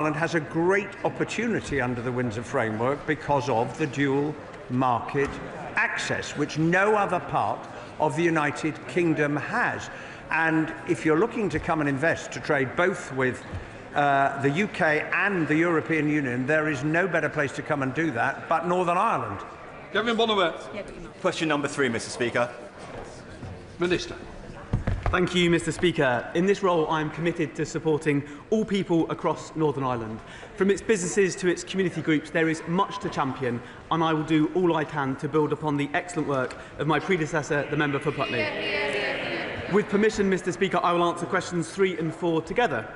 Ireland has a great opportunity under the Windsor framework because of the dual market access, which no other part of the United Kingdom has. And if you're looking to come and invest, to trade both with the UK and the European Union, there is no better place to come and do that but Northern Ireland. Kevin Bonawet. Question number 3, Mr. Speaker. Minister. Thank you, Mr. Speaker. In this role, I am committed to supporting all people across Northern Ireland. From its businesses to its community groups, there is much to champion, and I will do all I can to build upon the excellent work of my predecessor, the member for Putney. With permission, Mr. Speaker, I will answer questions 3 and 4 together.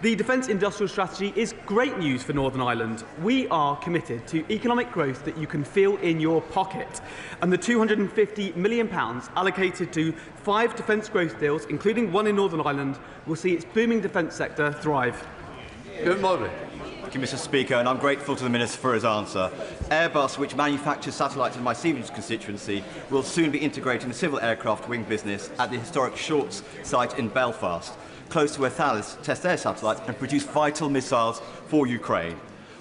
The Defence Industrial Strategy is great news for Northern Ireland. We are committed to economic growth that you can feel in your pocket. And the £250 million allocated to 5 defence growth deals, including one in Northern Ireland, will see its booming defence sector thrive. Good morning. Thank you, Mr. Speaker, and I'm grateful to the Minister for his answer. Airbus, which manufactures satellites in my Stevenage constituency, will soon be integrating the civil aircraft wing business at the historic Shorts site in Belfast, close to where Thales test their satellites and produce vital missiles for Ukraine.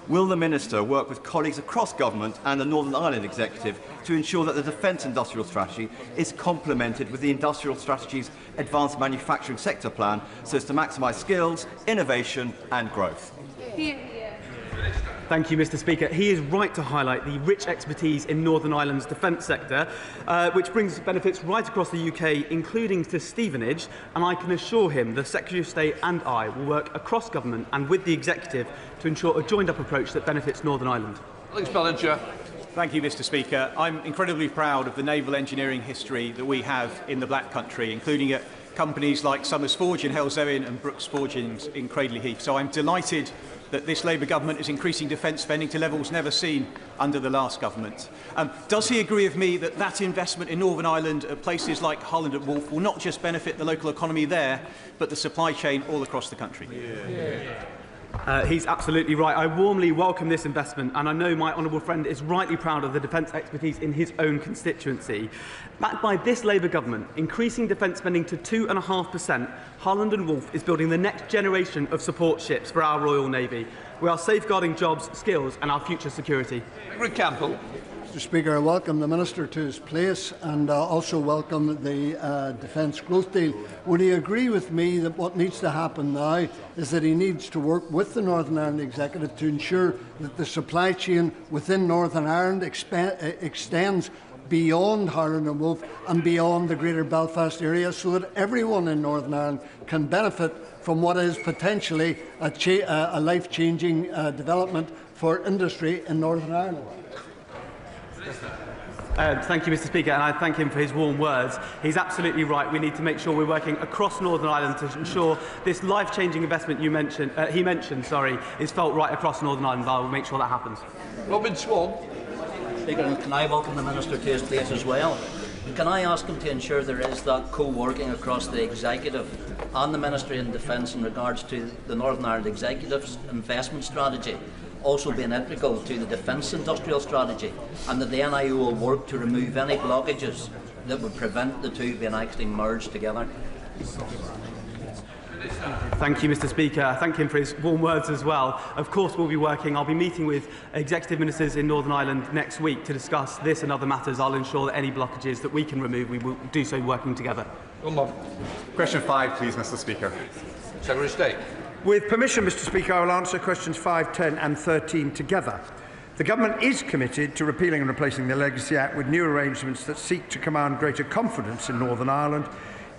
Will the Minister work with colleagues across government and the Northern Ireland Executive to ensure that the Defence Industrial Strategy is complemented with the Industrial Strategy's Advanced Manufacturing Sector Plan so as to maximise skills, innovation and growth? Thank you, Mr. Speaker. He is right to highlight the rich expertise in Northern Ireland's defence sector, which brings benefits right across the UK, including to Stevenage, and I can assure him the Secretary of State and I will work across government and with the Executive to ensure a joined-up approach that benefits Northern Ireland. Alex Ballinger. Thank you, Mr. Speaker. I'm incredibly proud of the naval engineering history that we have in the Black Country, including at companies like Summers Forge in Hellsowen and Brooks Forgings in Cradley Heath. So I'm delighted that this Labour government is increasing defence spending to levels never seen under the last government. Does he agree with me that that investment in Northern Ireland at places like Holland and Wolf will not just benefit the local economy there, but the supply chain all across the country? He's absolutely right. I warmly welcome this investment, and I know my honourable friend is rightly proud of the defence expertise in his own constituency. Backed by this Labour government, increasing defence spending to 2.5%, Holland and Wolf is building the next generation of support ships for our Royal Navy. We are safeguarding jobs, skills and our future security. Rick Campbell. Mr. Speaker, I welcome the Minister to his place and also welcome the Defence Growth Deal. Would he agree with me that what needs to happen now is that he needs to work with the Northern Ireland Executive to ensure that the supply chain within Northern Ireland extends beyond Holland and Wolf and beyond the Greater Belfast area so that everyone in Northern Ireland can benefit from what is potentially a life-changing development for industry in Northern Ireland? Thank you, Mr. Speaker, and I thank him for his warm words. He's absolutely right. We need to make sure we're working across Northern Ireland to ensure this life-changing investment he mentioned, is felt right across Northern Ireland. I will make sure that happens. Robin Swan. Speaker, can I welcome the Minister to his place as well? Can I ask him to ensure there is that co-working across the Executive and the Ministry of Defence in regards to the Northern Ireland Executive's investment strategy also being integral to the Defence Industrial Strategy, and that the NIO will work to remove any blockages that would prevent the two being actually merged together? Thank you, Mr. Speaker. I thank him for his warm words as well. Of course, we'll be working. I'll be meeting with Executive Ministers in Northern Ireland next week to discuss this and other matters. I'll ensure that any blockages that we can remove, we will do so working together. Question 5, please, Mr. Speaker. Secretary of State. With permission, Mr. Speaker, I will answer questions 5, 10 and 13 together. The Government is committed to repealing and replacing the Legacy Act with new arrangements that seek to command greater confidence in Northern Ireland.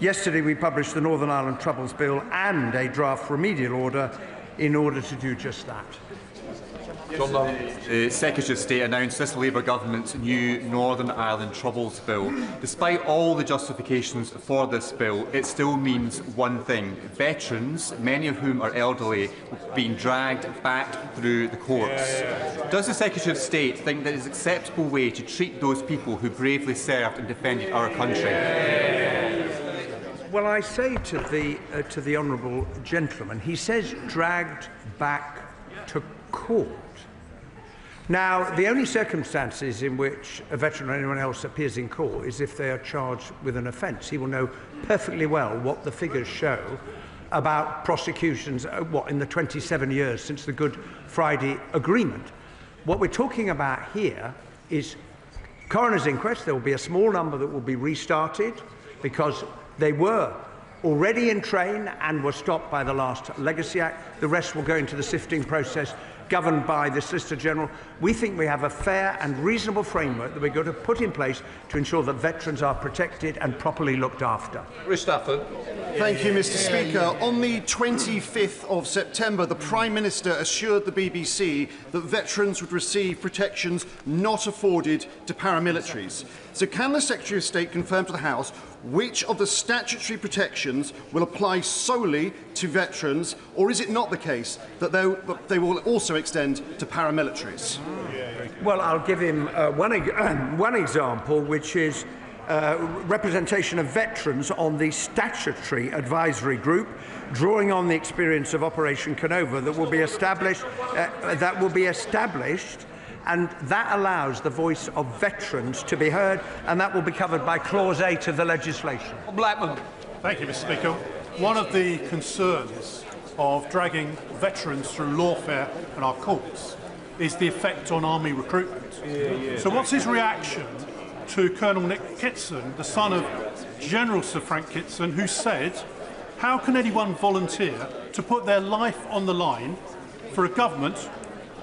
Yesterday we published the Northern Ireland Troubles Bill and a draft remedial order in order to do just that. The Secretary of State announced this Labour government's new Northern Ireland Troubles Bill. Despite all the justifications for this bill, it still means one thing: veterans, many of whom are elderly, being dragged back through the courts. Does the Secretary of State think that it is an acceptable way to treat those people who bravely served and defended our country? Well, I say to the honourable gentleman, he says dragged back to court. Now, the only circumstances in which a veteran or anyone else appears in court is if they are charged with an offence. He will know perfectly well what the figures show about prosecutions, in the 27 years since the Good Friday Agreement. What we're talking about here is coroner's inquest. There will be a small number that will be restarted because they were already in train and were stopped by the last Legacy Act. The rest will go into the sifting process governed by the Solicitor General. We think we have a fair and reasonable framework that we're going to put in place to ensure that veterans are protected and properly looked after. Stafford. Thank you, Mr. Speaker. On the 25th of September, the Prime Minister assured the BBC that veterans would receive protections not afforded to paramilitaries. So can the Secretary of State confirm to the House which of the statutory protections will apply solely to veterans, or is it not the case that they will also extend to paramilitaries? Well, I'll give him one example, which is representation of veterans on the statutory advisory group, drawing on the experience of Operation Canova that will be established. And that allows the voice of veterans to be heard, and that will be covered by Clause 8 of the legislation. Blackman. Thank you, Mr. Speaker. One of the concerns of dragging veterans through lawfare and our courts is the effect on army recruitment. So what's his reaction to Colonel Nick Kitson, the son of General Sir Frank Kitson, who said, how can anyone volunteer to put their life on the line for a government,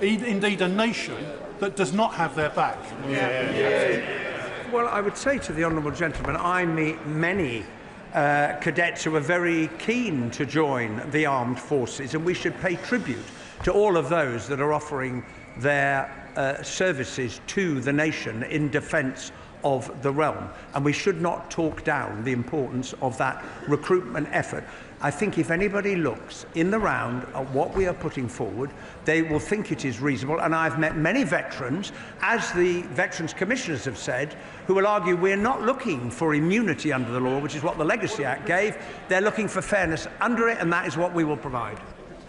indeed a nation, that does not have their back? Well, I would say to the honourable gentleman, I meet many cadets who are very keen to join the armed forces, and we should pay tribute to all of those that are offering their services to the nation in defence of the realm, and we should not talk down the importance of that recruitment effort. I think if anybody looks in the round at what we are putting forward, they will think it is reasonable, and I've met many veterans, as the Veterans Commissioners have said, who will argue we're not looking for immunity under the law, which is what the Legacy Act gave. They're looking for fairness under it, and that is what we will provide.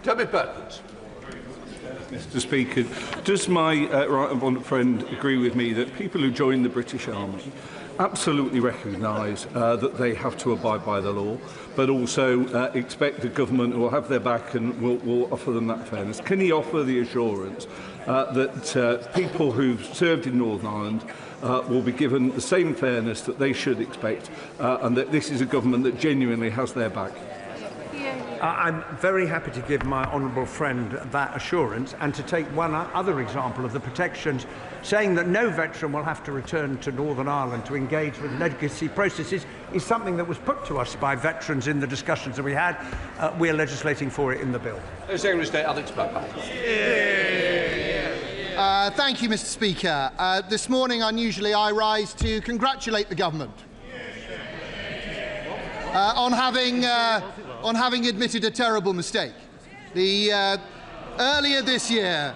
Toby Perkins. Mr. Speaker, does my right honourable friend agree with me that people who join the British Army absolutely recognise that they have to abide by the law, but also expect the government will have their back and will offer them that fairness? Can he offer the assurance that people who've served in Northern Ireland will be given the same fairness that they should expect, and that this is a government that genuinely has their back? I'm very happy to give my honourable friend that assurance, and to take one other example of the protections, saying that no veteran will have to return to Northern Ireland to engage with legacy processes is something that was put to us by veterans in the discussions that we had. We are legislating for it in the bill. Secretary of State Alex Baker. Thank you, Mr. Speaker. This morning, unusually, I rise to congratulate the government on having admitted a terrible mistake. Earlier this year,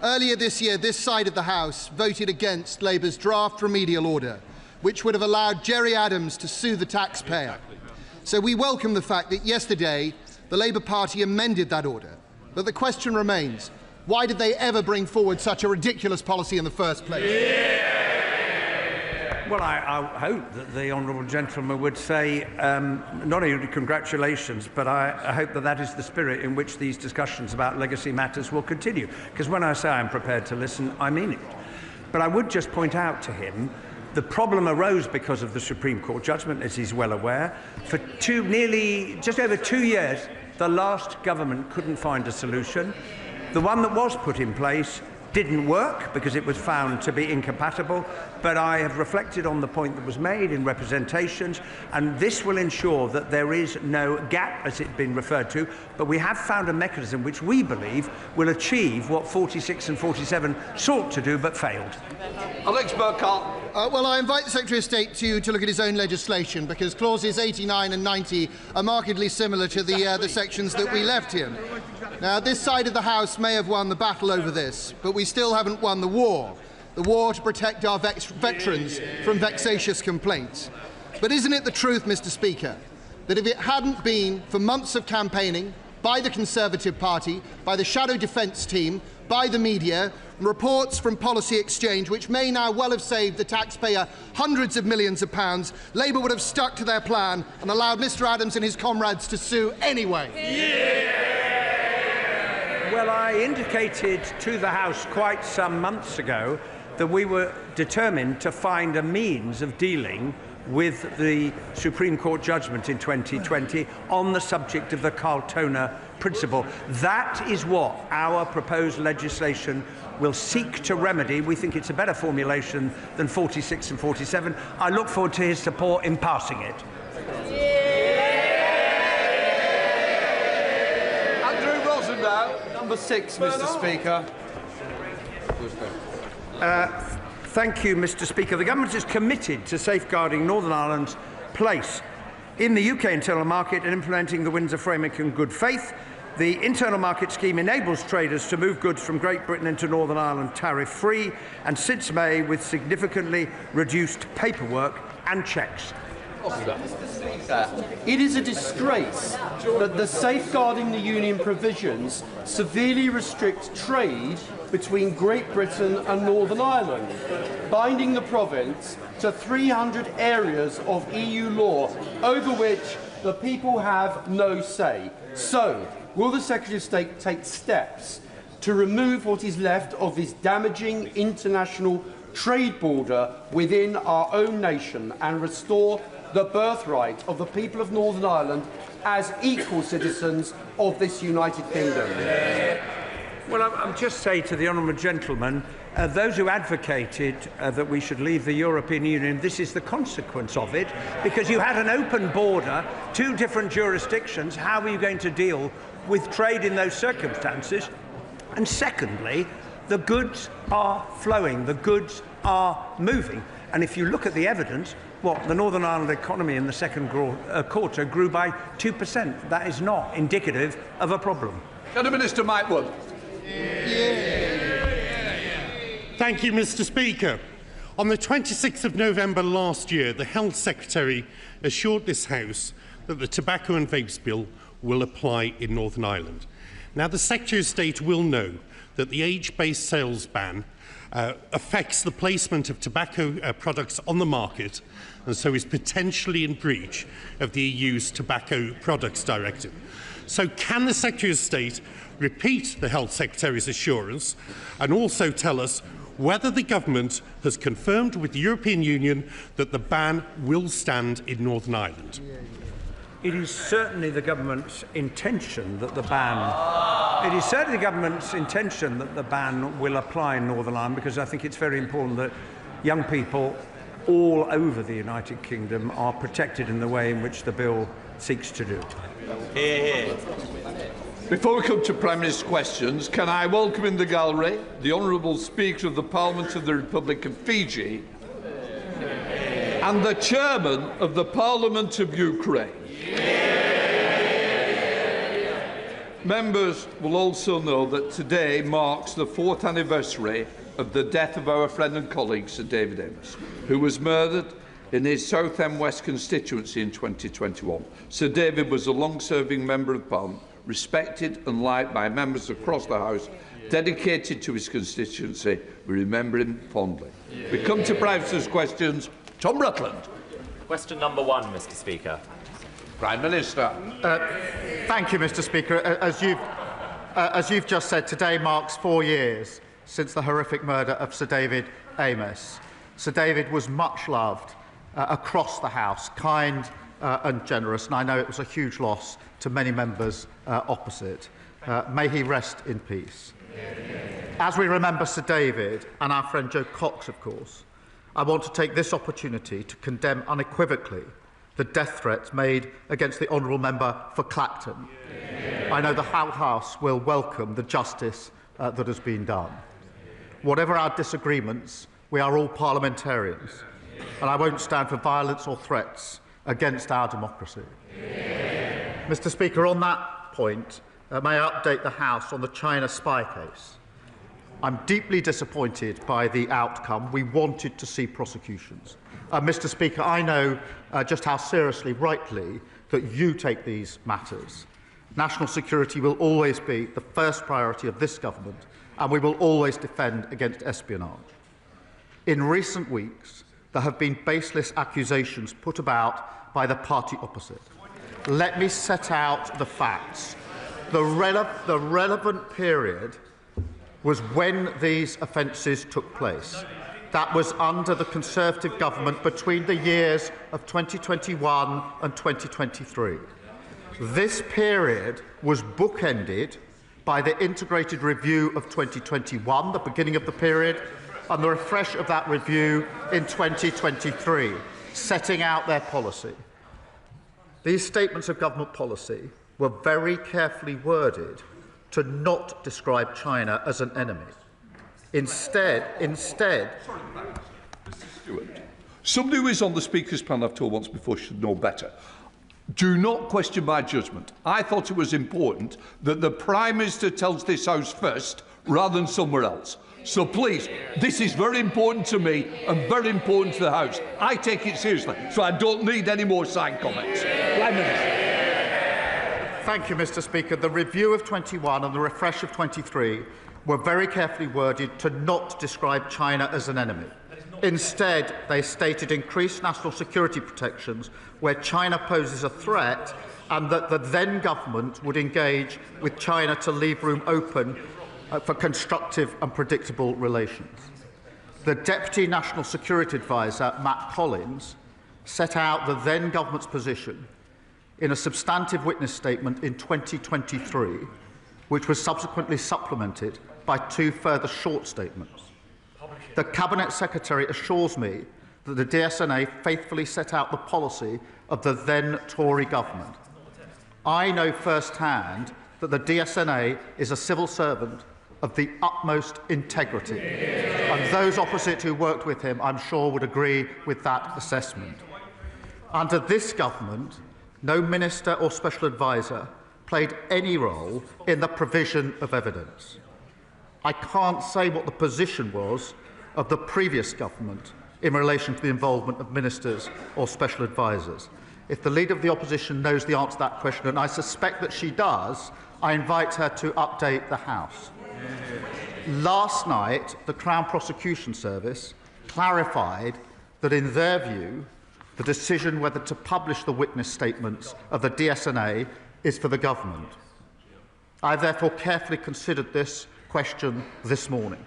this side of the House voted against Labour's draft remedial order, which would have allowed Gerry Adams to sue the taxpayer. So we welcome the fact that yesterday the Labour Party amended that order. But the question remains, why did they ever bring forward such a ridiculous policy in the first place? Well, I hope that the honourable gentleman would say not only congratulations, but I hope that that is the spirit in which these discussions about legacy matters will continue. Because when I say I'm prepared to listen, I mean it. But I would just point out to him the problem arose because of the Supreme Court judgment, as he's well aware. For just over 2 years, the last government couldn't find a solution. The one that was put in place didn't work because it was found to be incompatible, but I have reflected on the point that was made in representations, and this will ensure that there is no gap, as it's been referred to, but we have found a mechanism which we believe will achieve what 46 and 47 sought to do but failed. Alex Burkhardt. Well, I invite the Secretary of State to look at his own legislation, because clauses 89 and 90 are markedly similar to the sections that we left him. Now, this side of the House may have won the battle over this, but we still haven't won the war to protect our veterans from vexatious complaints. But isn't it the truth, Mr. Speaker, that if it hadn't been for months of campaigning, by the Conservative Party, by the Shadow Defence team, by the media, reports from Policy Exchange, which may now well have saved the taxpayer hundreds of millions of pounds, Labour would have stuck to their plan and allowed Mr Adams and his comrades to sue anyway. Well, I indicated to the House quite some months ago that we were determined to find a means of dealing with the Supreme Court judgment in 2020 on the subject of the Carltona principle. That is what our proposed legislation will seek to remedy. We think it's a better formulation than 46 and 47. I look forward to his support in passing it. Andrew Rosendahl. Number 6, Mr Speaker. Thank you, Mr Speaker. The Government is committed to safeguarding Northern Ireland's place in the UK internal market and implementing the Windsor Framework in good faith. The internal market scheme enables traders to move goods from Great Britain into Northern Ireland tariff-free, and since May with significantly reduced paperwork and checks. It is a disgrace that the Safeguarding the Union provisions severely restrict trade between Great Britain and Northern Ireland, binding the province to 300 areas of EU law over which the people have no say. So, will the Secretary of State take steps to remove what is left of this damaging international trade border within our own nation and restore the birthright of the people of Northern Ireland as equal citizens of this United Kingdom? Well, I'll just say to the honourable gentleman, those who advocated that we should leave the European Union, this is the consequence of it, because you had an open border, 2 different jurisdictions. How are you going to deal with trade in those circumstances? And secondly, the goods are flowing, the goods are moving. And if you look at the evidence, the Northern Ireland economy in the second quarter grew by 2%. That is not indicative of a problem. Minister Mike Wood. Thank you, Mr Speaker. On the 26th of November last year, the Health Secretary assured this House that the Tobacco and Vapes Bill will apply in Northern Ireland. Now, the Secretary of State will know that the age-based sales ban affects the placement of tobacco products on the market, and so is potentially in breach of the EU's Tobacco Products Directive. So can the Secretary of State repeat the Health Secretary's assurance and also tell us whether the Government has confirmed with the European Union that the ban will stand in Northern Ireland? It is certainly the Government's intention that the ban... It is certainly the Government's intention that the ban will apply in Northern Ireland, because I think it's very important that young people all over the United Kingdom are protected in the way in which the bill seeks to do. Before we come to Prime Minister's questions, can I welcome in the gallery the Honourable Speaker of the Parliament of the Republic of Fiji and the Chairman of the Parliament of Ukraine. Members will also know that today marks the 4th anniversary of the death of our friend and colleague Sir David Amos, who was murdered in his Southend West constituency in 2021. Sir David was a long-serving Member of Parliament, respected and liked by members across the House, dedicated to his constituency. We remember him fondly. We come to Prime Minister's questions. Tom Rutland. Question number 1, Mr Speaker. Prime Minister. Thank you, Mr Speaker. As you've just said, today marks 4 years since the horrific murder of Sir David Amos. Sir David was much loved across the House, kind and generous, and I know it was a huge loss to many members opposite. May he rest in peace. As we remember Sir David and our friend Joe Cox, of course, I want to take this opportunity to condemn unequivocally the death threats made against the honourable member for Clacton. I know the House will welcome the justice that has been done. Whatever our disagreements, we are all parliamentarians, and I won't stand for violence or threats against our democracy. Mr Speaker, on that point, may I update the House on the China spy case? I'm deeply disappointed by the outcome. We wanted to see prosecutions. Mr Speaker, I know just how seriously, rightly, that you take these matters. National security will always be the first priority of this government, and we will always defend against espionage. In recent weeks, there have been baseless accusations put about by the party opposite. Let me set out the facts. The relevant period was when these offences took place. That was under the Conservative government between the years of 2021 and 2023. This period was bookended by the integrated review of 2021, the beginning of the period, and the refresh of that review in 2023, setting out their policy. These statements of government policy were very carefully worded to not describe China as an enemy. Instead, somebody who is on the Speaker's panel, I've told once before, should know better. Do not question my judgment. I thought it was important that the Prime Minister tells this House first rather than somewhere else. So please, this is very important to me and very important to the House. I take it seriously, so I don't need any more side comments. Thank you, Mr. Speaker. The review of 21 and the refresh of 23 were very carefully worded to not describe China as an enemy. Instead, they stated increased national security protections where China poses a threat, and that the then government would engage with China to leave room open for constructive and predictable relations. The Deputy National Security Advisor, Matt Collins, set out the then government's position in a substantive witness statement in 2023, which was subsequently supplemented by 2 further short statements. The Cabinet Secretary assures me that the DSNA faithfully set out the policy of the then Tory government. I know firsthand that the DSNA is a civil servant of the utmost integrity, and those opposite who worked with him, I'm sure, would agree with that assessment. Under this government, no minister or special advisor played any role in the provision of evidence. I can't say what the position was of the previous government in relation to the involvement of ministers or special advisors. If the Leader of the Opposition knows the answer to that question, and I suspect that she does, I invite her to update the House. Last night, the Crown Prosecution Service clarified that, in their view, the decision whether to publish the witness statements of the DSNA is for the government. I therefore carefully considered this question this morning,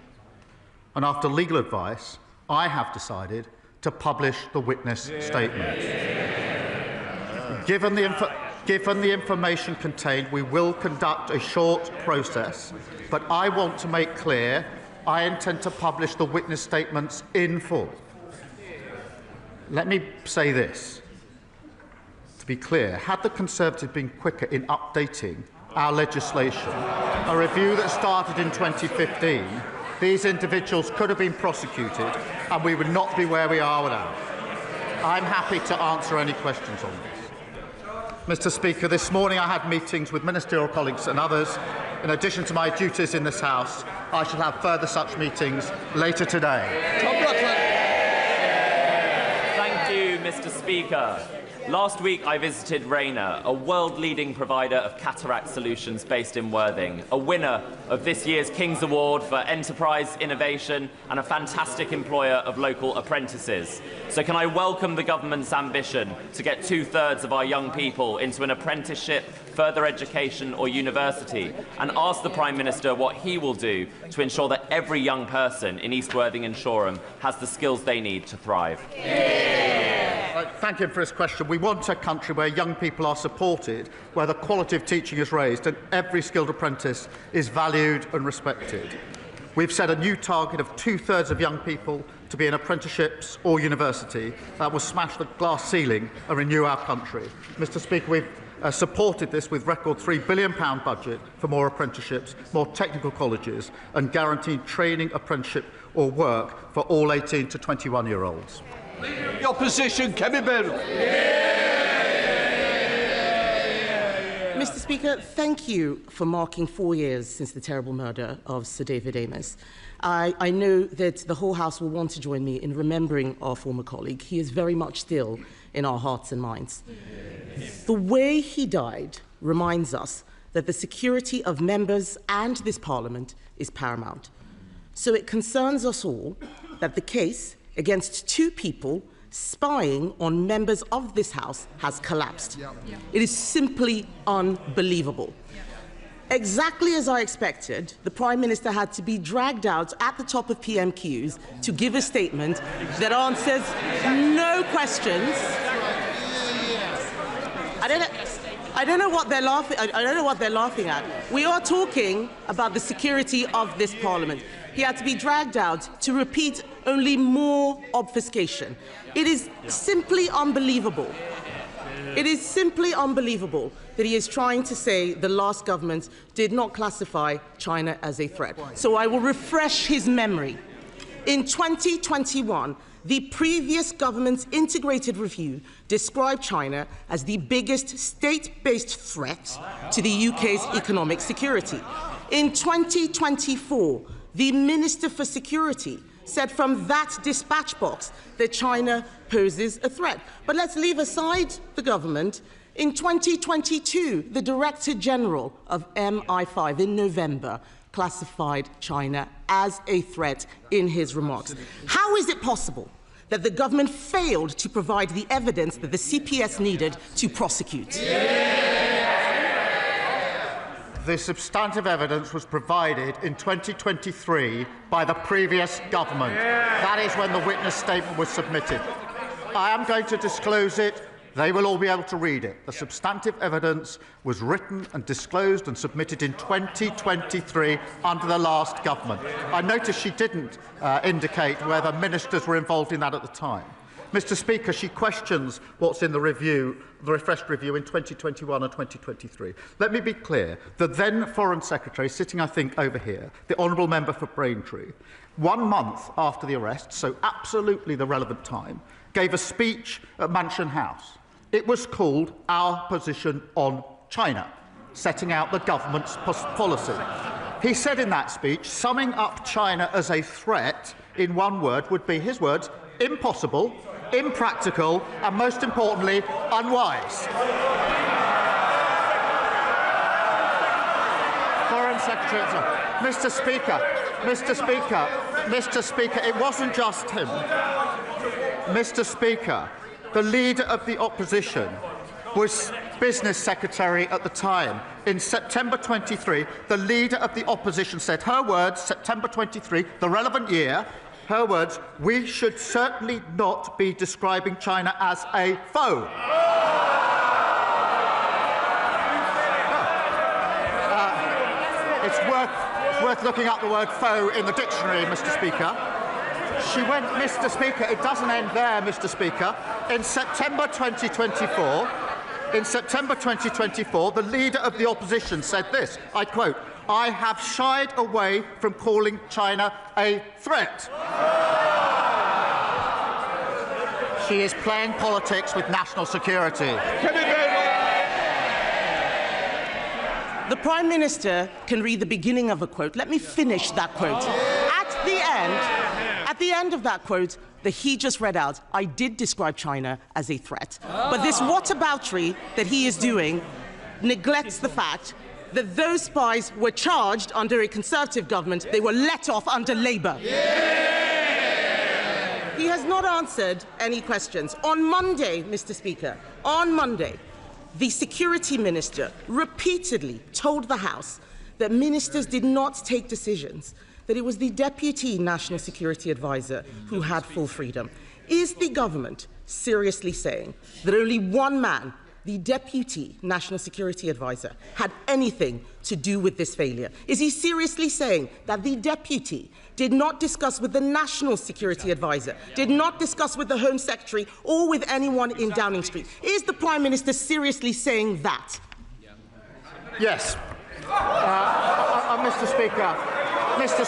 and after legal advice, I have decided to publish the witness statements. Given the information contained, we will conduct a short process, but I want to make clear I intend to publish the witness statements in full. Let me say this, to be clear, had the Conservatives been quicker in updating our legislation, a review that started in 2015, these individuals could have been prosecuted and we would not be where we are without. I'm happy to answer any questions on this. Mr. Speaker, this morning I had meetings with ministerial colleagues and others. In addition to my duties in this House, I shall have further such meetings later today. Thank you, Mr. Speaker. Last week I visited Rayner, a world-leading provider of cataract solutions based in Worthing, a winner of this year's King's Award for Enterprise Innovation and a fantastic employer of local apprentices. So can I welcome the government's ambition to get 2/3 of our young people into an apprenticeship, further education or university, and ask the Prime Minister what he will do to ensure that every young person in East Worthing and Shoreham has the skills they need to thrive? Thank you for his question. We want a country where young people are supported, where the quality of teaching is raised and every skilled apprentice is valued and respected. We've set a new target of 2/3 of young people to be in apprenticeships or university. That will smash the glass ceiling and renew our country. Mr. Speaker, we've supported this with record £3 billion budget for more apprenticeships, more technical colleges and guaranteed training, apprenticeship or work for all 18 to 21-year-olds. The Opposition, Kemi Bell. Mr. Speaker, thank you for marking 4 years since the terrible murder of Sir David Amess. I know that the whole House will want to join me in remembering our former colleague. He is very much still in our hearts and minds. The way he died reminds us that the security of members and this Parliament is paramount. So it concerns us all that the case against two people spying on members of this House has collapsed. It is simply unbelievable. Exactly as I expected, the Prime Minister had to be dragged out at the top of PMQs to give a statement that answers no questions. I don't know what they're laughing. I don't know what they're laughing at. We are talking about the security of this Parliament. He had to be dragged out to repeat only more obfuscation. It is simply unbelievable. It is simply unbelievable that he is trying to say the last government did not classify China as a threat. So I will refresh his memory. In 2021, the previous government's integrated review described China as the biggest state-based threat to the UK's economic security. In 2024, the Minister for Security said from that dispatch box that China poses a threat. But let's leave aside the government. In 2022, the Director General of MI5 in November classified China as a threat in his remarks. How is it possible that the government failed to provide the evidence that the CPS needed to prosecute? The substantive evidence was provided in 2023 by the previous government. That is when the witness statement was submitted. I am going to disclose it. They will all be able to read it. The substantive evidence was written and disclosed and submitted in 2023 under the last government. I noticed she didn't indicate whether ministers were involved in that at the time. Mr. Speaker, she questions what's in the review, the refreshed review in 2021 and 2023. Let me be clear. The then Foreign Secretary, sitting, I think, over here, the Honourable Member for Braintree, 1 month after the arrest, so absolutely the relevant time, gave a speech at Mansion House. It was called Our Position on China, setting out the government's policy. He said in that speech, summing up China as a threat in one word would be, his words, impossible, impractical and, most importantly, unwise. Foreign Secretary, Mr. Speaker, it wasn't just him. Mr. Speaker, the Leader of the Opposition was Business Secretary at the time. In September 23, the Leader of the Opposition said, her words, September 23, the relevant year, her words, we should certainly not be describing China as a foe. It's worth looking up the word foe in the dictionary, Mr. Speaker. She went, Mr. Speaker, it doesn't end there, Mr. Speaker. In September 2024, the Leader of the Opposition said this, I quote, I have shied away from calling China a threat. She is playing politics with national security. The Prime Minister can read the beginning of a quote. Let me finish that quote. At the end of that quote that he just read out, I did describe China as a threat. But this whataboutery that he is doing neglects the fact that those spies were charged under a Conservative government. They were let off under Labour. He has not answered any questions. On Monday, Mr. Speaker, on Monday, the Security Minister repeatedly told the House that ministers did not take decisions, that it was the Deputy National Security Advisor who had full freedom. Is the government seriously saying that only one man, the Deputy National Security Advisor, had anything to do with this failure? Is he seriously saying that the Deputy did not discuss with the National Security Advisor, did not discuss with the Home Secretary or with anyone in Downing Street? Is the Prime Minister seriously saying that? Yes. Mr.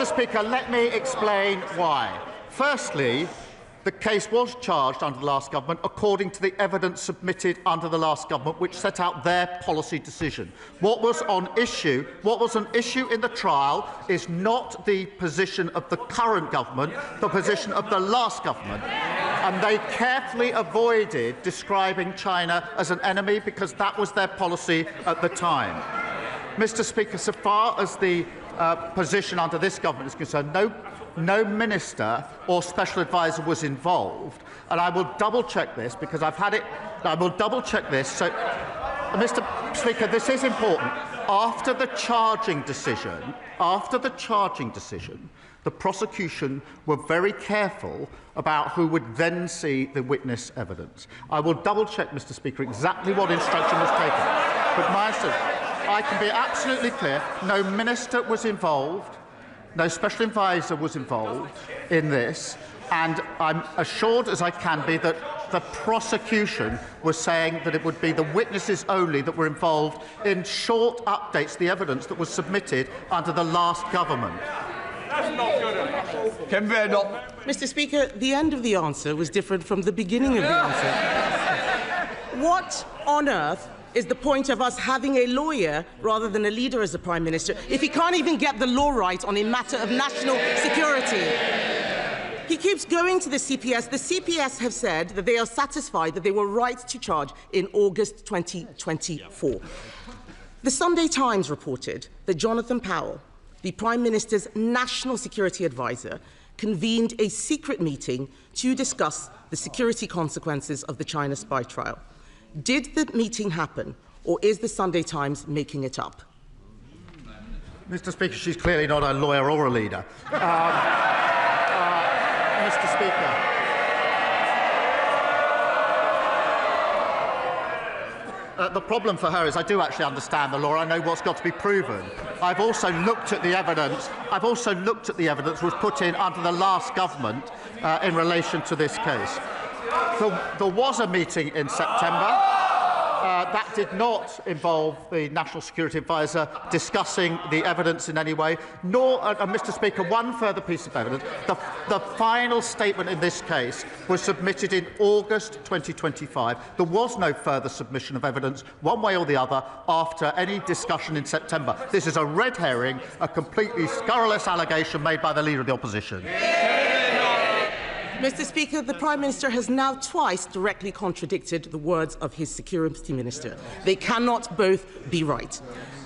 Speaker, let me explain why. Firstly, the case was charged under the last government according to the evidence submitted under the last government, which set out their policy decision. What was an issue in the trial is not the position of the current government, the position of the last government. and they carefully avoided describing China as an enemy because that was their policy at the time. Mr. Speaker, so far as the position under this government is concerned, no minister or special advisor was involved, and I will double-check this because I've had it. I will double-check this. So, Mr. Speaker, this is important. After the charging decision, the prosecution were very careful about who would then see the witness evidence. I will double-check, Mr. Speaker, exactly what instruction was taken. But I can be absolutely clear, no minister was involved, no special advisor was involved in this, and I'm assured as I can be that the prosecution was saying that it would be the witnesses only that were involved in short updates, the evidence that was submitted under the last government. Mr. Speaker, the end of the answer was different from the beginning of the answer. What on earth is the point of us having a lawyer rather than a leader as the Prime Minister if he can't even get the law right on a matter of national security? He keeps going to the CPS. The CPS have said that they are satisfied that they were right to charge in August 2024. The Sunday Times reported that Jonathan Powell, the Prime Minister's national security advisor, convened a secret meeting to discuss the security consequences of the China spy trial. Did the meeting happen, or is the Sunday Times making it up? Mr. Speaker, she's clearly not a lawyer or a leader. Mr. Speaker. The problem for her is I do actually understand the law. I know what's got to be proven. I've also looked at the evidence. That was put in under the last government in relation to this case. There was a meeting in September. That did not involve the National Security Advisor discussing the evidence in any way, nor, Mr. Speaker, one further piece of evidence. The final statement in this case was submitted in August 2025. There was no further submission of evidence, one way or the other, after any discussion in September. This is a red herring, a completely scurrilous allegation made by the Leader of the Opposition. Mr. Speaker, the Prime Minister has now twice directly contradicted the words of his Security Minister. They cannot both be right.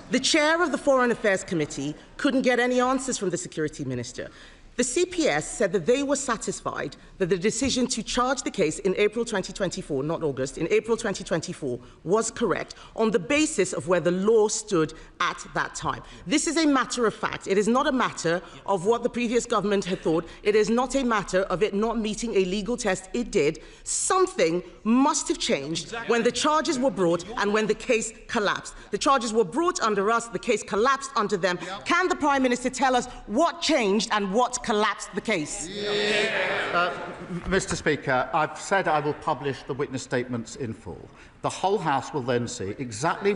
The chair of the Foreign Affairs Committee couldn't get any answers from the Security Minister. The CPS said that they were satisfied that the decision to charge the case in April 2024, not August, in April 2024, was correct on the basis of where the law stood at that time. This is a matter of fact. It is not a matter of what the previous government had thought. It is not a matter of it not meeting a legal test. It did. Something must have changed when the charges were brought and when the case collapsed. The charges were brought under us. The case collapsed under them. Can the Prime Minister tell us what changed and what collapsed the case? Mr. Speaker, I've said I will publish the witness statements in full. The whole House will then see exactly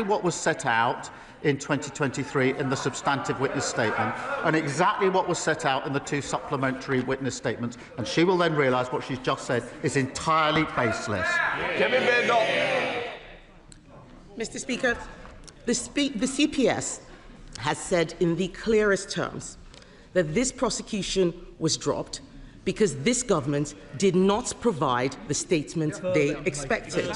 what was set out in 2023 in the substantive witness statement and exactly what was set out in the two supplementary witness statements, and she will then realise what she's just said is entirely baseless. Mr. Speaker, the CPS has said in the clearest terms that this prosecution was dropped because this government did not provide the statement they expected.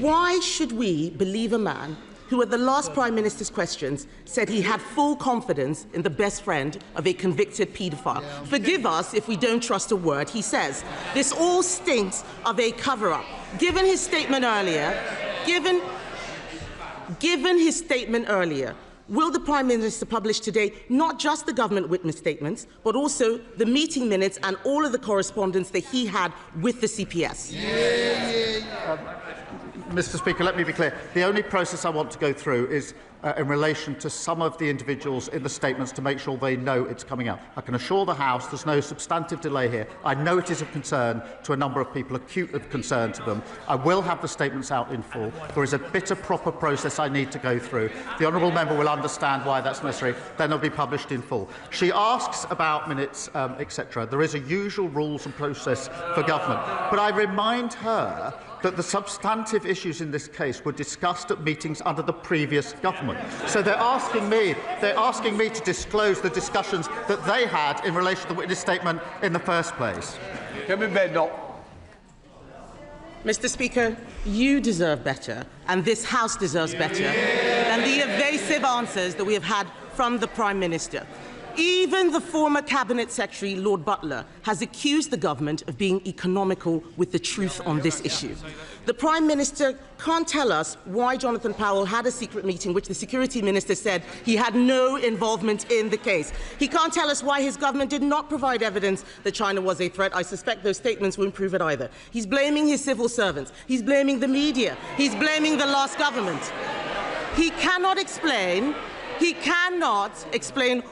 Why should we believe a man who at the last Prime Minister's questions said he had full confidence in the best friend of a convicted paedophile? Forgive us if we don't trust a word he says. This all stinks of a cover-up. Given his statement earlier, will the Prime Minister publish today not just the government witness statements, but also the meeting minutes and all of the correspondence that he had with the CPS? Mr. Speaker, let me be clear. The only process I want to go through is in relation to some of the individuals in the statements to make sure they know it's coming out. I can assure the House there's no substantive delay here. I know it is of concern to a number of people, acute of concern to them. I will have the statements out in full. There is a bit of proper process I need to go through. The honourable member will understand why that's necessary. Then they'll be published in full. She asks about minutes, etc. There is a usual rules and process for government. But I remind her that the substantive issues in this case were discussed at meetings under the previous government. So they're asking me to disclose the discussions that they had in relation to the witness statement in the first place. Mr. Speaker, you deserve better, and this House deserves better than the evasive answers that we have had from the Prime Minister. Even the former Cabinet Secretary, Lord Butler, has accused the government of being economical with the truth on this issue. The Prime Minister can't tell us why Jonathan Powell had a secret meeting which the Security Minister said he had no involvement in the case. He can't tell us why his government did not provide evidence that China was a threat. I suspect those statements won't prove it either. He's blaming his civil servants. He's blaming the media. He's blaming the last government. He cannot explain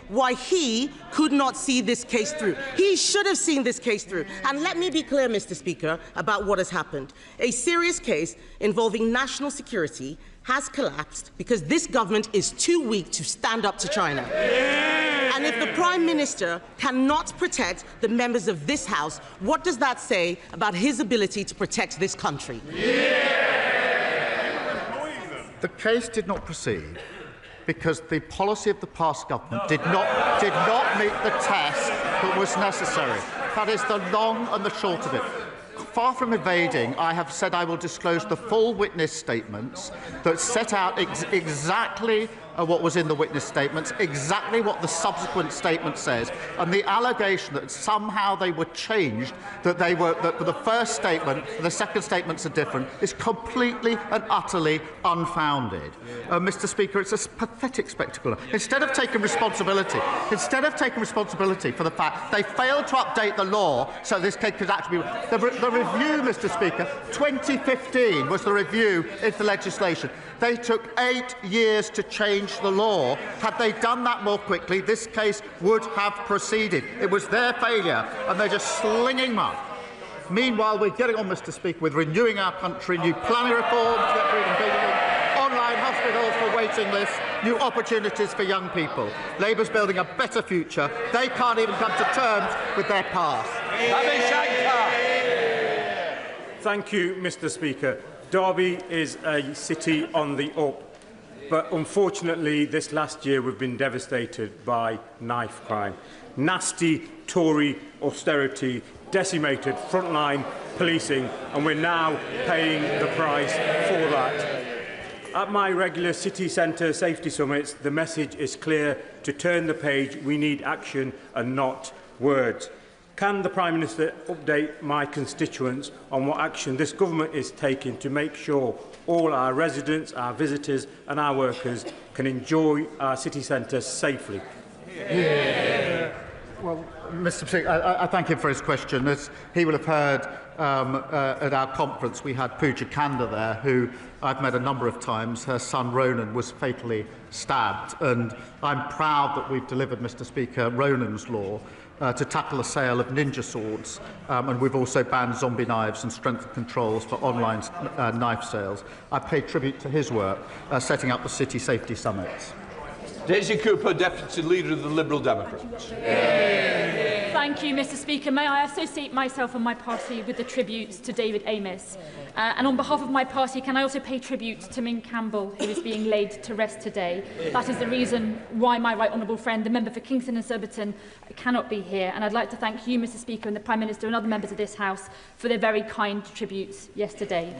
why he could not see this case through. He should have seen this case through. And let me be clear, Mr. Speaker, about what has happened. A serious case involving national security has collapsed because this government is too weak to stand up to China. And if the Prime Minister cannot protect the members of this House, what does that say about his ability to protect this country? The case did not proceed because the policy of the past government did not meet the test that was necessary. That is the long and the short of it. Far from evading, I have said I will disclose the full witness statements that set out exactly what was in the witness statements, exactly what the subsequent statement says, and the allegation that somehow they were changed, that the first statement and the second statements are different, is completely and utterly unfounded. Mr. Speaker, it's a pathetic spectacle. Instead of taking responsibility for the fact they failed to update the law so this case could actually be the review, Mr. Speaker, 2015 was the review into legislation. They took 8 years to change the law. Had they done that more quickly, this case would have proceeded. It was their failure, and they're just slinging mud. Meanwhile, we're getting on, Mr. Speaker, with renewing our country, new planning reforms, get rid of building, online hospitals for waiting lists, new opportunities for young people. Labour's building a better future. They can't even come to terms with their past. Thank you, Mr. Speaker. Derby is a city on the up, but unfortunately this last year we've been devastated by knife crime. Nasty Tory austerity decimated frontline policing, and we're now paying the price for that. At my regular city centre safety summits, the message is clear: to turn the page, we need action and not words. Can the Prime Minister update my constituents on what action this government is taking to make sure all our residents, our visitors and our workers can enjoy our city centre safely? Well, Mr. Speaker, I thank him for his question. As he will have heard at our conference, we had Pooja Kanda there, who I've met a number of times. Her son Ronan was fatally stabbed, and I'm proud that we've delivered, Mr. Speaker, Ronan's law to tackle the sale of ninja swords, and we've also banned zombie knives and strengthened controls for online knife sales. I pay tribute to his work setting up the City Safety Summits. Daisy Cooper, Deputy Leader of the Liberal Democrats. Thank you, Mr. Speaker. May I associate myself and my party with the tributes to David Amess? And on behalf of my party, can I also pay tribute to Min Campbell, who is being laid to rest today? That is the reason why my right honourable friend, the member for Kingston and Surbiton, cannot be here. And I'd like to thank you, Mr. Speaker, and the Prime Minister and other members of this House for their very kind tributes yesterday.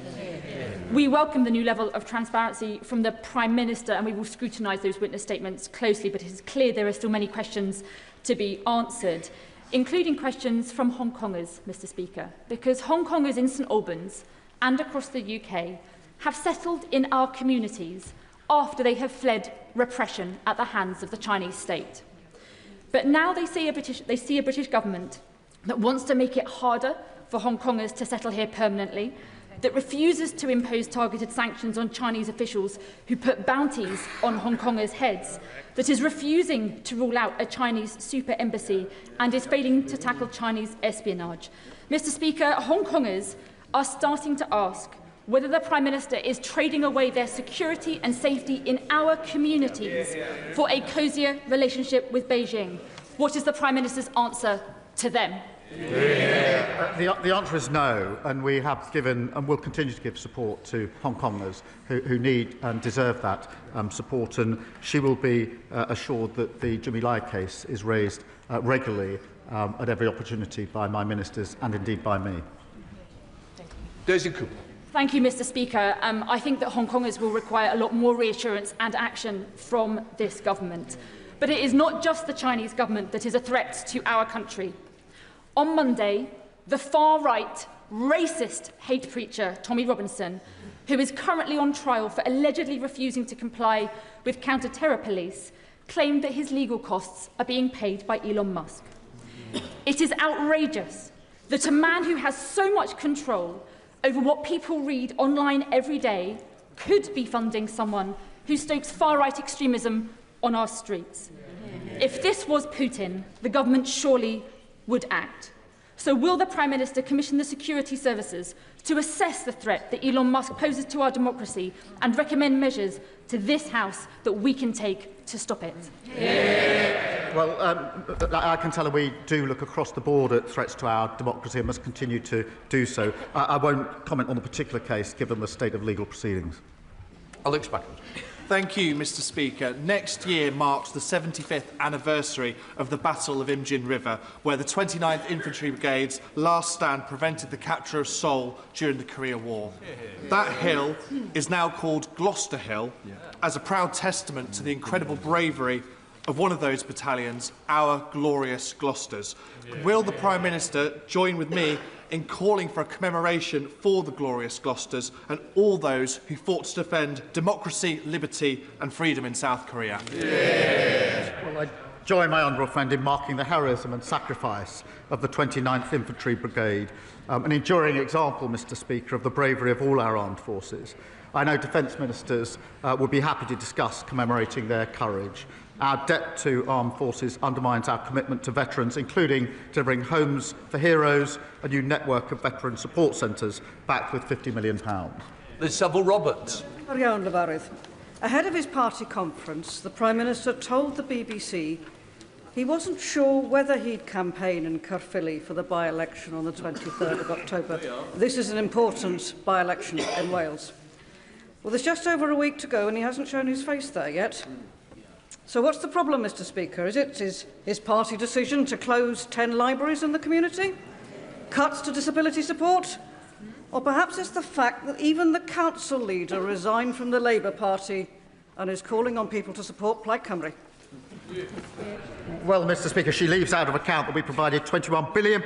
We welcome the new level of transparency from the Prime Minister, and we will scrutinise those witness statements closely, but it is clear there are still many questions to be answered, including questions from Hong Kongers, Mr. Speaker, because Hong Kongers in St Albans and across the UK have settled in our communities after they have fled repression at the hands of the Chinese state. But now they see a British government that wants to make it harder for Hong Kongers to settle here permanently, that refuses to impose targeted sanctions on Chinese officials who put bounties on Hong Kongers' heads, that is refusing to rule out a Chinese super embassy and is failing to tackle Chinese espionage. Mr. Speaker, Hong Kongers are starting to ask whether the Prime Minister is trading away their security and safety in our communities for a cosier relationship with Beijing. What is the Prime Minister's answer to them? The answer is no, and we have given and will continue to give support to Hong Kongers who need and deserve that support, and she will be assured that the Jimmy Lai case is raised regularly at every opportunity by my ministers and indeed by me. Daisy Cooper. Thank you, Mr. Speaker. I think that Hong Kongers will require a lot more reassurance and action from this government. But it is not just the Chinese government that is a threat to our country. On Monday, the far-right, racist hate preacher Tommy Robinson, who is currently on trial for allegedly refusing to comply with counter-terror police, claimed that his legal costs are being paid by Elon Musk. It is outrageous that a man who has so much control over what people read online every day could be funding someone who stokes far-right extremism on our streets. If this was Putin, the government surely would act. So will the Prime Minister commission the security services to assess the threat that Elon Musk poses to our democracy and recommend measures to this House that we can take to stop it? Well, I can tell her we do look across the board at threats to our democracy and must continue to do so. I won't comment on the particular case, given the state of legal proceedings. Alex Backett. Thank you, Mr. Speaker. Next year marks the 75th anniversary of the Battle of Imjin River, where the 29th Infantry Brigade's last stand prevented the capture of Seoul during the Korea War. That hill is now called Gloucester Hill, as a proud testament to the incredible bravery of one of those battalions, our glorious Gloucesters. Will the Prime Minister join with me in calling for a commemoration for the glorious Gloucesters and all those who fought to defend democracy, liberty and freedom in South Korea? Well, I join my honourable friend in marking the heroism and sacrifice of the 29th Infantry Brigade, an enduring example, Mr. Speaker, of the bravery of all our armed forces. I know Defence Ministers would be happy to discuss commemorating their courage. Our debt to armed forces undermines our commitment to veterans, including delivering homes for heroes, a new network of veteran support centres backed with £50 million. Liz Saville-Roberts. Ahead of his party conference, the Prime Minister told the BBC he wasn't sure whether he'd campaign in Caerphilly for the by-election on the 23rd of October. This is an important by-election in Wales. Well, there's just over a week to go and he hasn't shown his face there yet. So what's the problem, Mr. Speaker? Is it his party decision to close 10 libraries in the community? Cuts to disability support? Or perhaps it's the fact that even the council leader resigned from the Labour Party and is calling on people to support Plaid Cymru? Well, Mr. Speaker, she leaves out of account that we provided £21 billion,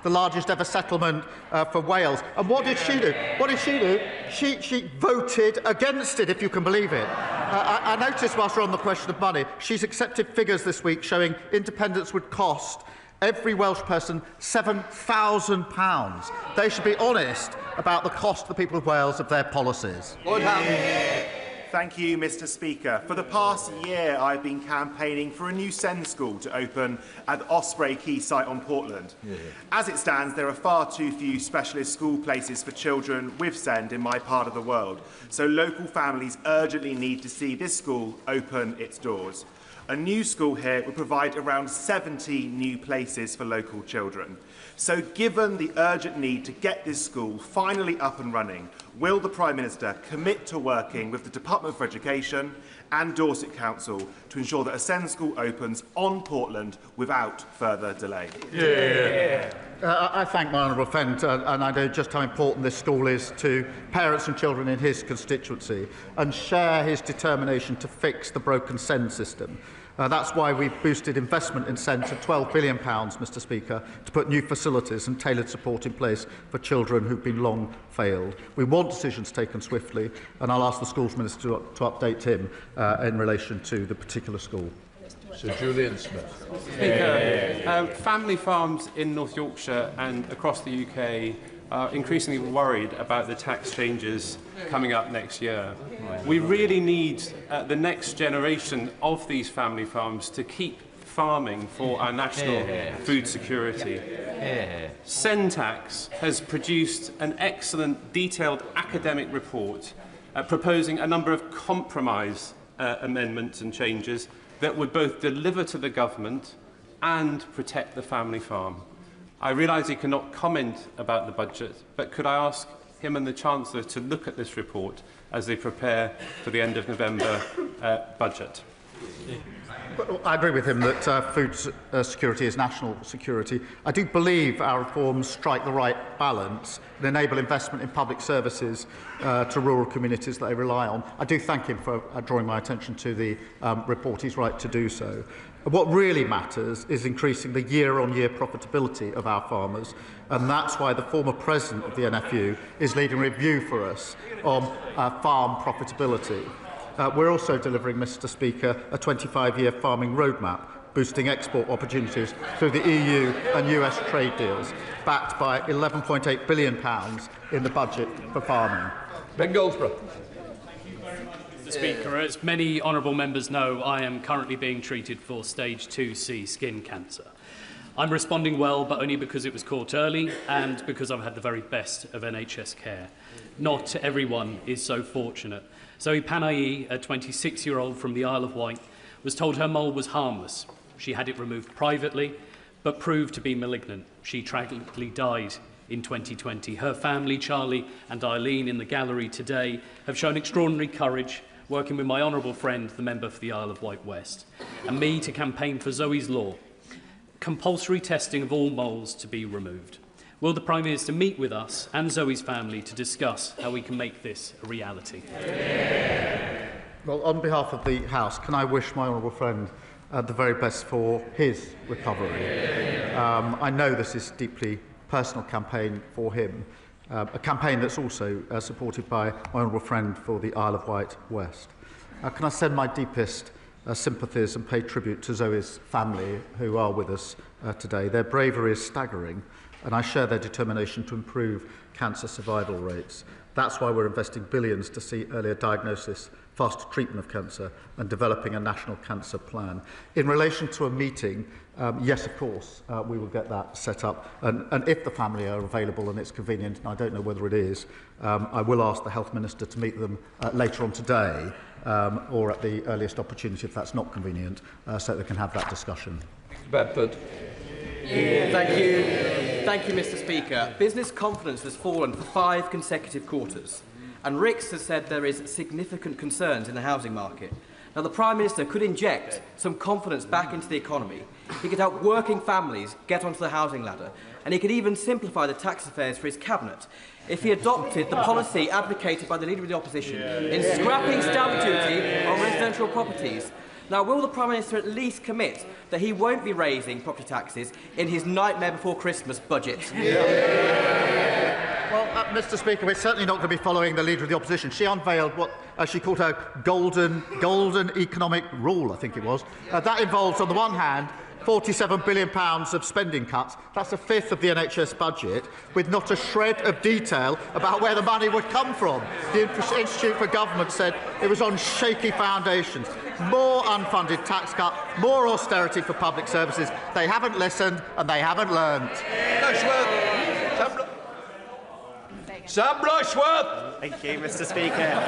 the largest ever settlement for Wales. And what did she do? What did she do? She voted against it, if you can believe it. I noticed, whilst we're on the question of money, she's accepted figures this week showing independence would cost every Welsh person £7,000. They should be honest about the cost to the people of Wales of their policies. Thank you, Mr. Speaker. For the past year, I've been campaigning for a new SEND school to open at the Osprey Quay site on Portland. As it stands, there are far too few specialist school places for children with SEND in my part of the world, so local families urgently need to see this school open its doors. A new school here would provide around 70 new places for local children. So given the urgent need to get this school finally up and running, will the Prime Minister commit to working with the Department for Education and Dorset Council to ensure that a SEND school opens on Portland without further delay? I thank my honourable friend, and I know just how important this school is to parents and children in his constituency, and share his determination to fix the broken SEND system. That's why we've boosted investment in SEND to £12 billion, Mr. Speaker, to put new facilities and tailored support in place for children who've been long failed. We want decisions taken swiftly, and I'll ask the Schools Minister to update him in relation to the particular school. Sir Julian Smith. Speaker, family farms in North Yorkshire and across the UK are increasingly worried about the tax changes coming up next year. We really need the next generation of these family farms to keep farming for our national food security. SEND Tax has produced an excellent detailed academic report proposing a number of compromise amendments and changes that would both deliver to the government and protect the family farm. I realise he cannot comment about the budget, but could I ask him and the Chancellor to look at this report as they prepare for the end of November budget? Well, I agree with him that food security is national security. I do believe our reforms strike the right balance and enable investment in public services to rural communities that they rely on. I do thank him for drawing my attention to the report. He's right to do so. What really matters is increasing the year-on-year profitability of our farmers, and that's why the former president of the NFU is leading a review for us on farm profitability. We're also delivering, Mr. Speaker, a 25-year farming roadmap, boosting export opportunities through the EU and US trade deals, backed by £11.8 billion in the budget for farming. Ben Goldsborough. Mr. Speaker, as many honourable members know, I am currently being treated for stage 2C skin cancer. I'm responding well, but only because it was caught early and because I've had the very best of NHS care. Not everyone is so fortunate. Zoe Panayi, a 26-year-old from the Isle of Wight, was told her mole was harmless. She had it removed privately, but proved to be malignant. She tragically died in 2020. Her family, Charlie and Eileen, in the gallery today, have shown extraordinary courage, working with my honourable friend, the member for the Isle of Wight West, and me to campaign for Zoe's law, compulsory testing of all moles to be removed. Will the Prime Minister meet with us and Zoe's family to discuss how we can make this a reality? Well, on behalf of the House, can I wish my honourable friend the very best for his recovery? I know this is a deeply personal campaign for him, a campaign that's also supported by my honourable friend for the Isle of Wight West. Can I send my deepest sympathies and pay tribute to Zoe's family who are with us today. Their bravery is staggering, and I share their determination to improve cancer survival rates. That's why we're investing billions to see earlier diagnosis, faster treatment of cancer, and developing a national cancer plan. In relation to a meeting, yes, of course, we will get that set up. And if the family are available and it's convenient, and I don't know whether it is, I will ask the Health Minister to meet them later on today, or at the earliest opportunity if that's not convenient, so that they can have that discussion. Bedford. Thank you, Mr. Speaker. Business confidence has fallen for 5 consecutive quarters, and Rix has said there is significant concerns in the housing market. Now, the Prime Minister could inject some confidence back into the economy. He could help working families get onto the housing ladder, and he could even simplify the tax affairs for his cabinet if he adopted the policy advocated by the Leader of the Opposition in scrapping stamp duty on residential properties. Now, will the Prime Minister at least commit that he won't be raising property taxes in his nightmare before Christmas budget? Well, Mr. Speaker, we're certainly not going to be following the Leader of the Opposition. She unveiled what she called her golden economic rule, I think it was. That involves, on the one hand, £47 billion of spending cuts. That's a fifth of the NHS budget, with not a shred of detail about where the money would come from. The Institute for Government said it was on shaky foundations. More unfunded tax cut, more austerity for public services. They haven't listened and they haven't learned. Sam Rushworth. Thank you, Mr. Speaker.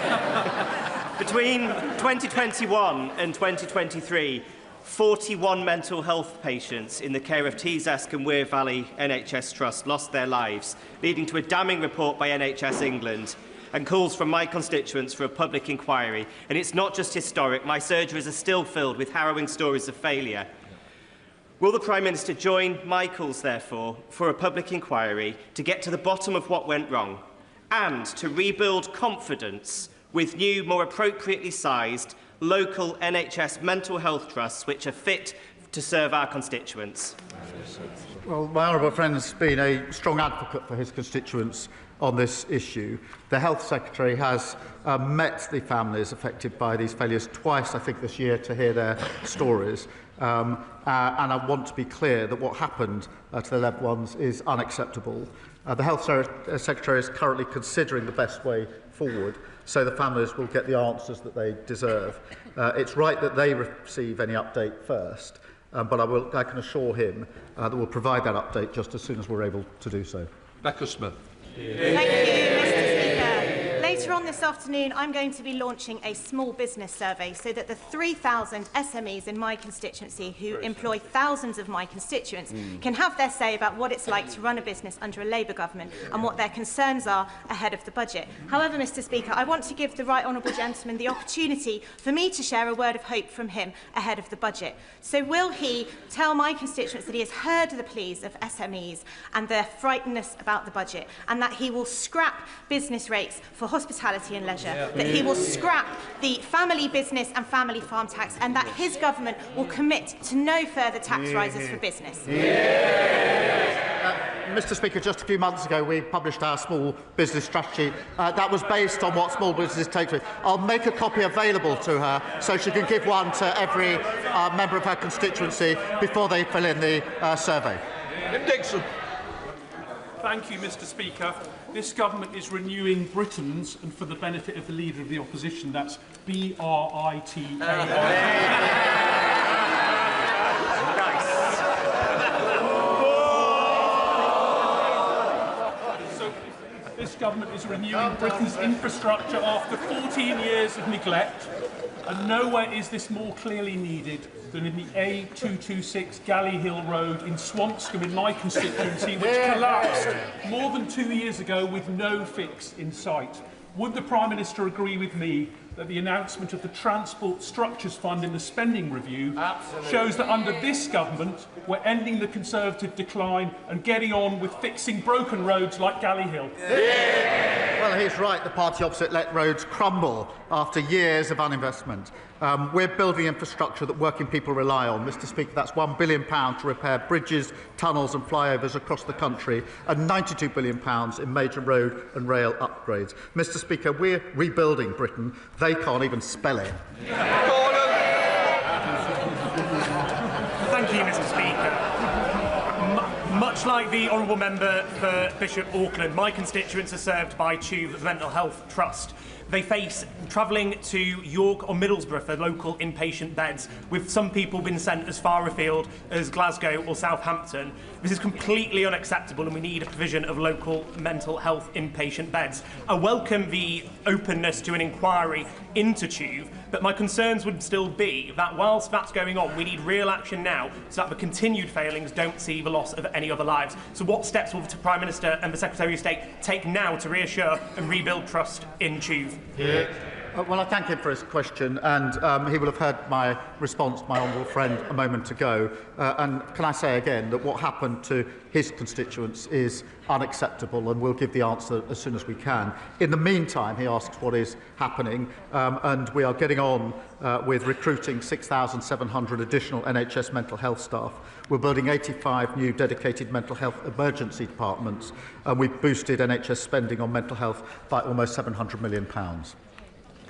Between 2021 and 2023, 41 mental health patients in the care of Teessask and Weir Valley NHS Trust lost their lives, leading to a damning report by NHS England and calls from my constituents for a public inquiry. And it's not just historic. My surgeries are still filled with harrowing stories of failure. Will the Prime Minister join my calls, therefore, for a public inquiry to get to the bottom of what went wrong and to rebuild confidence with new, more appropriately sized local NHS mental health trusts which are fit to serve our constituents? Well, my honourable friend has been a strong advocate for his constituents on this issue. The Health Secretary has met the families affected by these failures twice, I think, this year to hear their stories. And I want to be clear that what happened to their loved ones is unacceptable. The Health Secretary is currently considering the best way forward so the families will get the answers that they deserve. It's right that they receive any update first, but I can assure him that we'll provide that update just as soon as we're able to do so. Becca Smith. Thank you, Mr. Speaker. Later Later on this afternoon, I'm going to be launching a small business survey so that the 3,000 SMEs in my constituency who employ thousands of my constituents can have their say about what it's like to run a business under a Labour government and what their concerns are ahead of the budget. However, Mr Speaker, I want to give the right honourable gentleman the opportunity for me to share a word of hope from him ahead of the budget. So will he tell my constituents that he has heard the pleas of SMEs and their frightenedness about the budget, and that he will scrap business rates for hospitality and leisure, that he will scrap the family business and family farm tax, and that his government will commit to no further tax rises for business? Mr Speaker, just a few months ago we published our small business strategy. That was based on what small businesses take to it. I'll make a copy available to her so she can give one to every member of her constituency before they fill in the survey. Dixon. Thank you, Mr Speaker. This government is renewing Britain's, and for the benefit of the Leader of the Opposition, that's This government is renewing Britain's infrastructure after 14 years of neglect, and nowhere is this more clearly needed than in the A226 Galley Hill Road in Swanscombe in my constituency, which collapsed more than 2 years ago with no fix in sight. Would the Prime Minister agree with me that the announcement of the Transport Structures Fund in the spending review shows that under this government we're ending the Conservative decline and getting on with fixing broken roads like Galley Hill? Well, he's right. The party opposite let roads crumble after years of uninvestment. We're building infrastructure that working people rely on. Mr Speaker, that's £1 billion to repair bridges, tunnels and flyovers across the country, and £92 billion in major road and rail upgrades. Mr Speaker, we're rebuilding Britain. They can't even spell it. Thank you, Mr Speaker. Much like the honourable member for Bishop Auckland, my constituents are served by Tube Mental Health Trust. They face travelling to York or Middlesbrough for local inpatient beds, with some people being sent as far afield as Glasgow or Southampton. This is completely unacceptable, and we need a provision of local mental health inpatient beds. I welcome the openness to an inquiry into Tube, but my concerns would still be that whilst that's going on, we need real action now so that the continued failings don't see the loss of any other lives. So what steps will the Prime Minister and the Secretary of State take now to reassure and rebuild trust in Tube? Well, I thank him for his question, and he will have heard my response to my honourable friend a moment ago. And can I say again that what happened to his constituents is unacceptable, and we'll give the answer as soon as we can. In the meantime, he asks what is happening, and we are getting on with recruiting 6,700 additional NHS mental health staff. We're building 85 new dedicated mental health emergency departments, and we've boosted NHS spending on mental health by almost £700 million.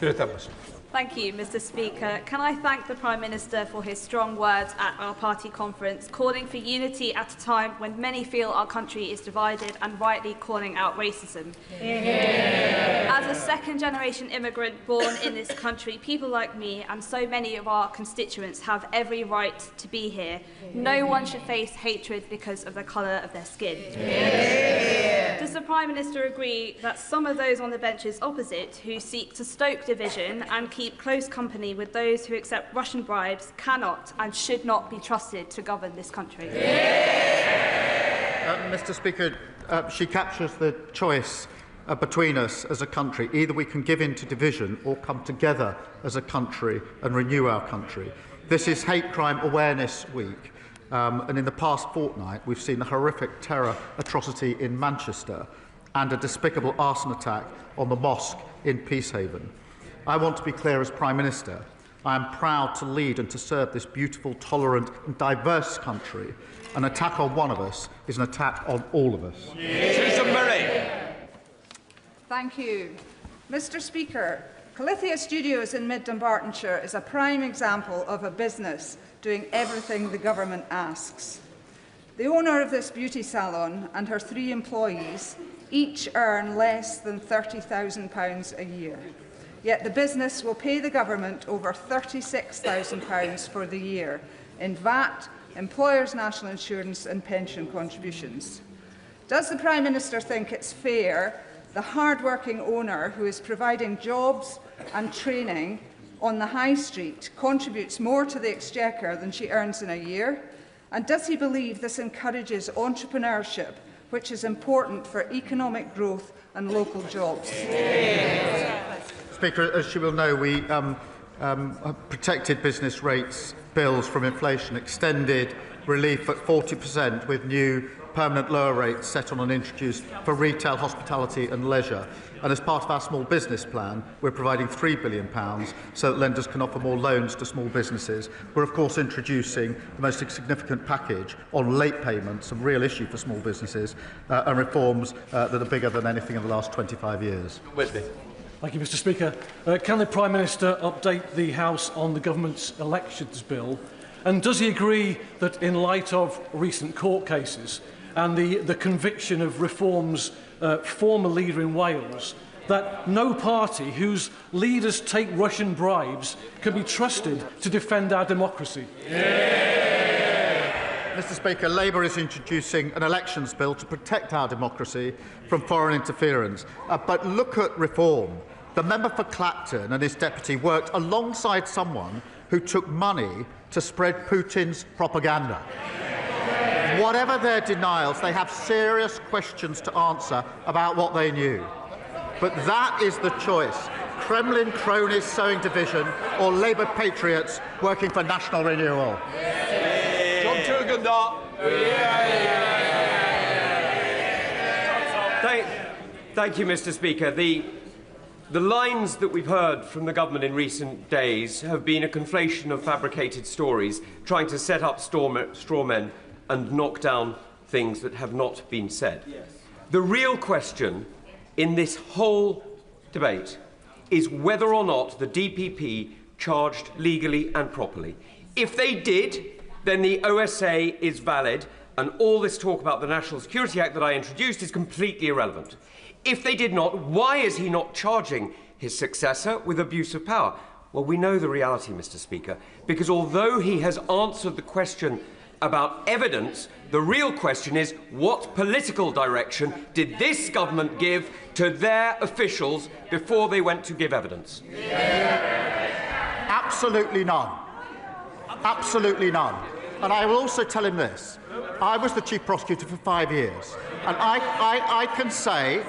Thank you, Mr Speaker. Can I thank the Prime Minister for his strong words at our party conference, calling for unity at a time when many feel our country is divided, and rightly calling out racism. As a second-generation immigrant born in this country, people like me and so many of our constituents have every right to be here. No one should face hatred because of the colour of their skin. Does the Prime Minister agree that some of those on the benches opposite who seek to stoke division and keep close company with those who accept Russian bribes cannot and should not be trusted to govern this country? Mr Speaker, she captures the choice between us as a country. Either we can give in to division or come together as a country and renew our country. This is Hate Crime Awareness Week. And in the past fortnight, we've seen a horrific terror atrocity in Manchester and a despicable arson attack on the mosque in Peacehaven. I want to be clear as Prime Minister. I am proud to lead and to serve this beautiful, tolerant and diverse country. An attack on one of us is an attack on all of us. Susan Murray. Thank you. Mr Speaker, Calithia Studios in Mid Dumbartonshire is a prime example of a business doing everything the government asks. The owner of this beauty salon and her 3 employees each earn less than £30,000 a year. Yet the business will pay the government over £36,000 for the year in VAT, employers' national insurance and pension contributions. Does the Prime Minister think it's fair the hard-working owner who is providing jobs and training on the high street contributes more to the exchequer than she earns in a year? And does he believe this encourages entrepreneurship, which is important for economic growth and local jobs? Speaker, as you will know, we protected business rates bills from inflation, extended relief at 40% with new permanent lower rates set on and introduced for retail, hospitality and leisure. And as part of our small business plan, we're providing £3 billion so that lenders can offer more loans to small businesses. We're, of course, introducing the most significant package on late payments, a real issue for small businesses, and reforms that are bigger than anything in the last 25 years. Whitby. Thank you, Mr. Speaker. Can the Prime Minister update the House on the Government's elections bill? And does he agree that, in light of recent court cases and the conviction of Reform's former leader in Wales, that no party whose leaders take Russian bribes can be trusted to defend our democracy? Mr. Speaker, Labour is introducing an elections bill to protect our democracy from foreign interference. But look at Reform. The member for Clacton and his deputy worked alongside someone who took money to spread Putin's propaganda. Whatever their denials, they have serious questions to answer about what they knew. But that is the choice. Kremlin cronies sowing division or Labour patriots working for national renewal. John Turgendar. Thank you, Mr. Speaker. The lines that we've heard from the government in recent days have been a conflation of fabricated stories, trying to set up straw men and knock down things that have not been said. Yes. The real question in this whole debate is whether or not the DPP charged legally and properly. If they did, then the OSA is valid, and all this talk about the National Security Act that I introduced is completely irrelevant. If they did not, why is he not charging his successor with abuse of power? Well, we know the reality, Mr. Speaker, because although he has answered the question about evidence, the real question is what political direction did this government give to their officials before they went to give evidence? Absolutely none. Absolutely none. And I will also tell him this. I was the Chief Prosecutor for 5 years. And I can say,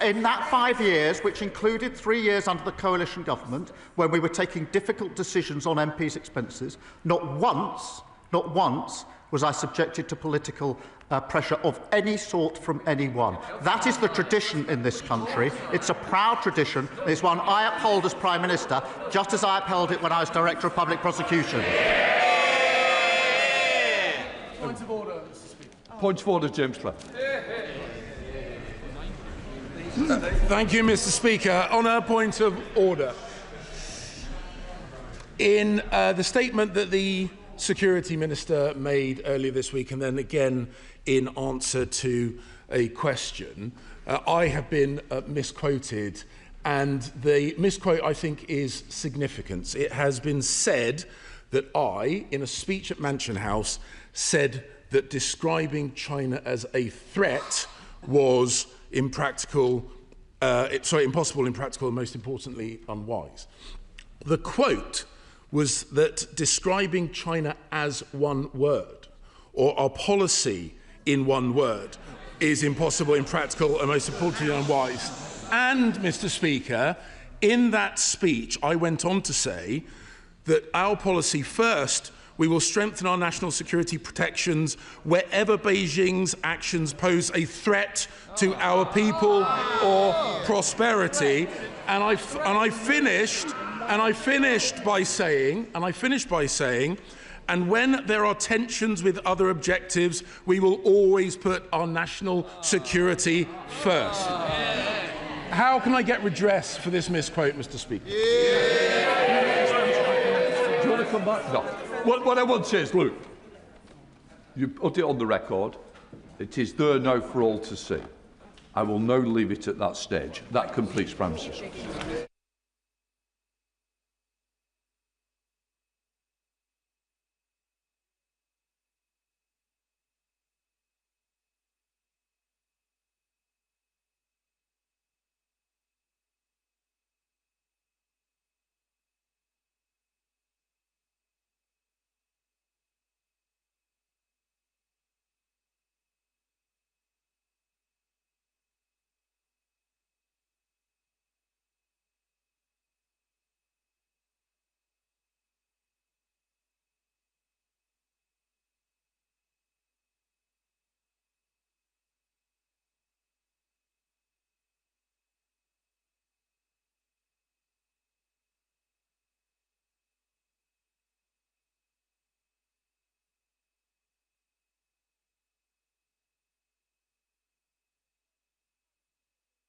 in that 5 years, which included 3 years under the coalition government, when we were taking difficult decisions on MPs' expenses, not once was I subjected to political pressure of any sort from anyone. That is the tradition in this country. It's a proud tradition. It's one I uphold as Prime Minister, just as I upheld it when I was Director of Public Prosecution. Point of order, Mr. Speaker. Point of order, James Clough. Thank you, Mr. Speaker. On a point of order, in the statement that the Security Minister made earlier this week, and then again in answer to a question, I have been misquoted, and the misquote, I think, is significant. It has been said that I, in a speech at Mansion House, said that describing China as a threat was impossible, impractical, and most importantly, unwise. The quote was that describing China as one word, or our policy in one word, is impossible, impractical, and most importantly, unwise. And, Mr. Speaker, in that speech, I went on to say that our policy, first, we will strengthen our national security protections wherever Beijing's actions pose a threat to our people or prosperity. And I finished by saying, and when there are tensions with other objectives, we will always put our national security first. How can I get redress for this misquote, Mr. Speaker? Do you want to come back? No. What I would say is, look, you put it on the record. It is there now for all to see. I will now leave it at that stage. That completes Prime Minister's.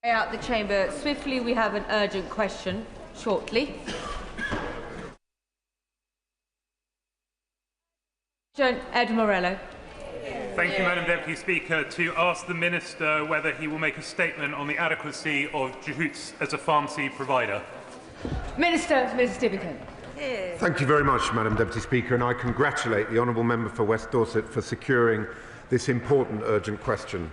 Out the chamber swiftly. We have an urgent question shortly. Ed Morello. Thank you, Madam Deputy Speaker. To ask the Minister whether he will make a statement on the adequacy of jutes as a pharmacy provider. Minister Stephenson. Thank you very much, Madam Deputy Speaker, and I congratulate the honourable member for West Dorset for securing this important urgent question.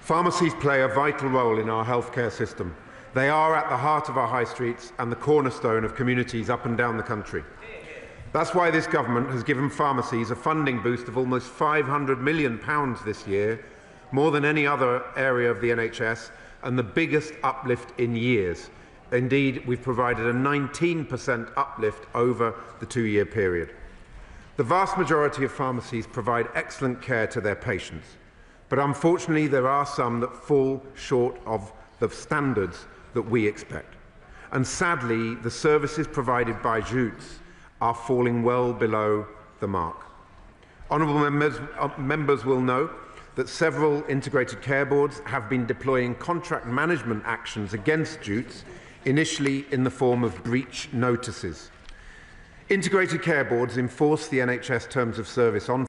Pharmacies play a vital role in our healthcare system. They are at the heart of our high streets and the cornerstone of communities up and down the country. That's why this government has given pharmacies a funding boost of almost £500 million this year, more than any other area of the NHS, and the biggest uplift in years. Indeed, we've provided a 19% uplift over the two-year period. The vast majority of pharmacies provide excellent care to their patients, but unfortunately there are some that fall short of the standards that we expect. And sadly, the services provided by jutes are falling well below the mark. Honourable members will know that several integrated care boards have been deploying contract management actions against jutes, initially in the form of breach notices. Integrated care boards enforce the NHS terms of service on